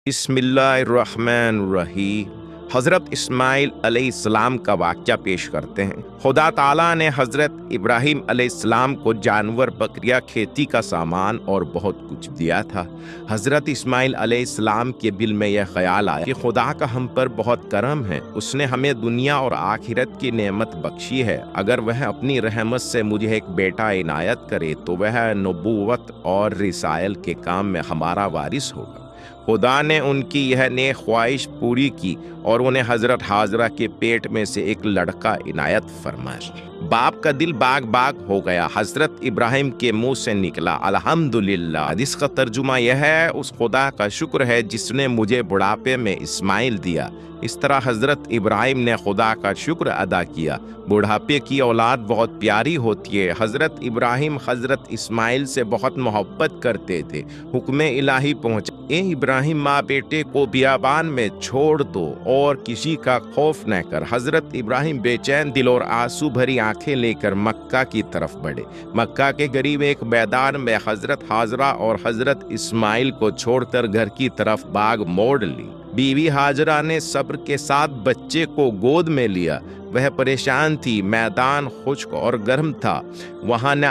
بسم اللہ الرحمن الرحیم۔ حضرت اسماعیل علیہ السلام کا واقعہ پیش کرتے ہیں۔ خدا تعالیٰ نے حضرت ابراہیم علیہ السلام کو جانور، بکریاں، کھیتی کا سامان اور بہت کچھ دیا تھا۔ حضرت اسماعیل علیہ السلام کے دل میں یہ خیال آیا کہ خدا کا ہم پر بہت کرم ہے، اس نے ہمیں دنیا اور آخرت کی نعمت بخشی ہے۔ اگر وہ اپنی رحمت سے مجھے ایک بیٹا عنایت کرے تو وہ نبوت اور رسائل کے کام میں ہمارا وارث ہوگا۔ خدا نے ان کی یہ نیک خواہش پوری کی اور انہیں حضرت حاجرہ کے پیٹ میں سے ایک لڑکا عنایت فرمایا۔ باپ کا دل باغ باغ ہو گیا۔ حضرت ابراہیم کے منہ سے نکلا الحمدللہ۔ اس کا ترجمہ یہ ہے، اس خدا کا شکر ہے جس نے مجھے بڑھاپے میں اسماعیل دیا۔ اس طرح حضرت ابراہیم نے خدا کا شکر ادا کیا۔ بڑھاپے کی اولاد بہت پیاری ہوتی ہے۔ حضرت ابراہیم حضرت اسماعیل سے بہت محبت کرتے تھے۔ حکم الہی پہنچا، اے ابراہیم، ماں بیٹے کو بیابان میں چھوڑ دو اور کسی کا خوف نہ کر۔ حضرت ابراہیم بے چین دل اور آنسو بھری آنکھیں لے کر مکہ کی طرف بڑھے۔ مکہ کے قریب ایک میدان میں حضرت حاجرہ اور حضرت اسماعیل کو چھوڑ کر گھر کی طرف باغ موڑ لی۔ بیوی حاجرہ نے صبر کے ساتھ بچے کو گود میں لیا۔ وہ پریشان تھی، میدان خشک اور گرم تھا، وہاں نہ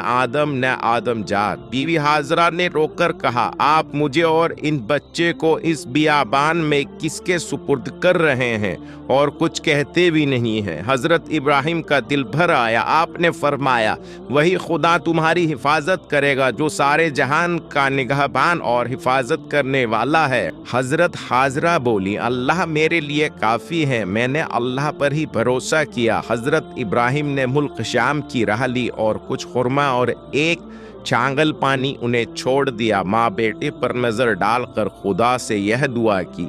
آدم جات۔ بیوی حاجرہ نے رو کر کہا، آپ مجھے اور ان بچے کو اس بیابان میں کس کے سپرد کر رہے ہیں اور کچھ کہتے بھی نہیں ہیں۔ حضرت ابراہیم کا دل بھر آیا۔ آپ نے فرمایا، وہی خدا تمہاری حفاظت کرے گا جو سارے جہان کا نگہبان اور حفاظت کرنے والا ہے۔ حضرت حاجرہ بولی، اللہ میرے لیے کافی ہے، میں نے اللہ پر ہی بھروسہ کیا۔ حضرت ابراہیم نے ملک شام کی راہ لی اور کچھ خرما اور ایک چھانگل پانی انہیں چھوڑ دیا۔ ماں بیٹے پر نظر ڈال کر خدا سے یہ دعا کی،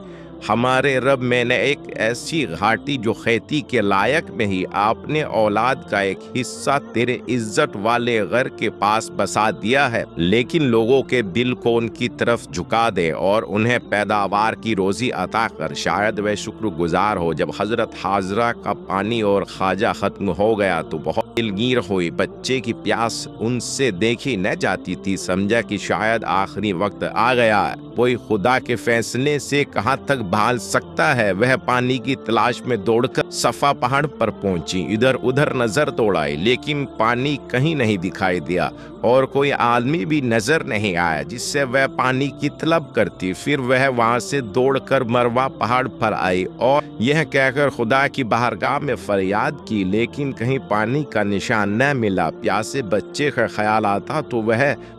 ہمارے رب، میں نے ایک ایسی گھاٹی جو کھیتی کے لائق نہیں، آپ نے اولاد کا ایک حصہ تیرے عزت والے گھر کے پاس بسا دیا ہے، لیکن لوگوں کے دل کو ان کی طرف جھکا دے اور انہیں پیداوار کی روزی عطا کر، شاید وہ شکر گزار ہو۔ جب حضرت حاجرہ کا پانی اور خواجہ ختم ہو گیا تو بہت دلگیر ہوئی۔ بچے کی پیاس ان سے دیکھی نہ جاتی تھی، سمجھا کہ شاید آخری وقت آ گیا ہے، کوئی خدا کے فیصلے سے کہاں تک بھال سکتا ہے۔ وہ پانی کی تلاش میں دوڑ کر صفا پہاڑ پر پہنچی، ادھر ادھر نظر دوڑائی، لیکن پانی کہیں نہیں دکھائی دیا اور کوئی آدمی بھی نظر نہیں آیا جس سے وہ پانی کی طلب کرتی۔ پھر وہ وہاں سے دوڑ کر مروہ پہاڑ پر آئی اور یہ کہہ کر خدا کی بارگاہ میں فریاد کی، لیکن کہیں پانی کا نشان نہ ملا۔ پیاسے بچے کا خیال آتا تو وہ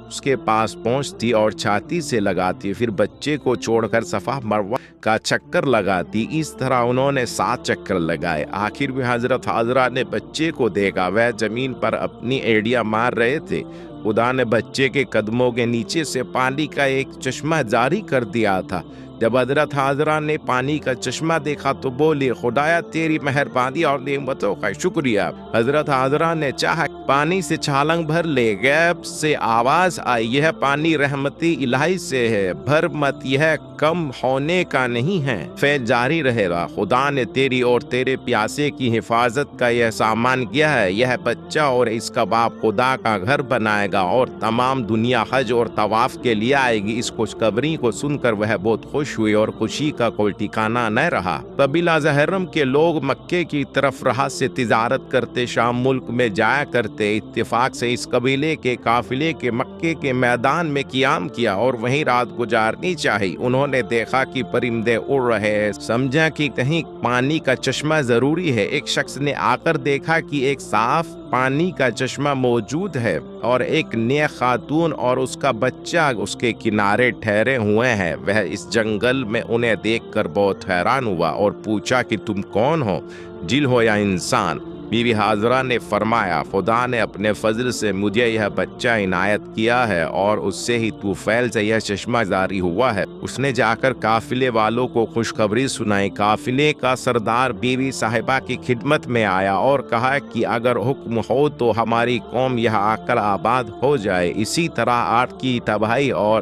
اس کے پاس پہنچتی اور چھاتی سے لگاتی، پھر بچے کو چھوڑ کر صفا مروہ کا چکر لگاتی۔ اس طرح انہوں نے 7 چکر لگائے۔ آخر میں حضرت حاجرہ نے بچے کو دیکھا، وہ زمین پر اپنی ایڑیاں مار رہے تھے۔ خدا نے بچے کے قدموں کے نیچے سے پانی کا ایک چشمہ جاری کر دیا تھا۔ جب حضرت حاجرہ نے پانی کا چشمہ دیکھا تو بولی، خدایا تیری مہربانی اور نعمتوں کا شکریہ۔ حضرت حاجرہ نے چاہا پانی سے چھالنگ بھر لے، غیب سے آواز آئی، یہ پانی رحمتی الہی سے ہے، بھر مت، یہ کم ہونے کا نہیں ہے، فیض جاری رہے گا۔ خدا نے تیری اور تیرے پیاسے کی حفاظت کا یہ سامان کیا ہے، یہ بچہ اور اس کا باپ خدا کا گھر بنائے گا اور تمام دنیا حج اور طواف کے لیے آئے گی۔ اس خوشخبری کو سن کر وہ بہت خوش ہوئی اور خوشی کا کوئی ٹھکانہ نہ رہا۔ قبیلہ زہرم کے لوگ مکے کی طرف راہ سے تجارت کرتے، شام ملک میں جایا کرتے۔ اتفاق سے اس قبیلے کے قافلے کے مکے کے میدان میں قیام کیا اور وہیں رات گزارنی چاہی۔ انہوں نے دیکھا کہ پرندے اڑ رہے ہیں، سمجھا کہ کہیں پانی کا چشمہ ضروری ہے۔ ایک شخص نے آ کر دیکھا کہ ایک صاف پانی کا چشمہ موجود ہے اور ایک نیک خاتون اور اس کا بچہ اس کے کنارے ٹھہرے ہوئے ہیں۔ وہ اس جنگل میں انہیں دیکھ کر بہت حیران ہوا اور پوچھا کہ تم کون ہو، جن ہو یا انسان؟ بیوی حاجرہ نے فرمایا، خدا نے اپنے فضل سے مجھے یہ بچہ عنایت کیا ہے اور اس سے ہی طوفیل سے یہ چشمہ جاری ہوا ہے۔ اس نے جا کر قافلے والوں کو خوشخبری سنائی۔ قافلے کا سردار بیوی صاحبہ کی خدمت میں آیا اور کہا کہ اگر حکم ہو تو ہماری قوم یہاں آ کر آباد ہو جائے، اسی طرح آگ کی تباہی اور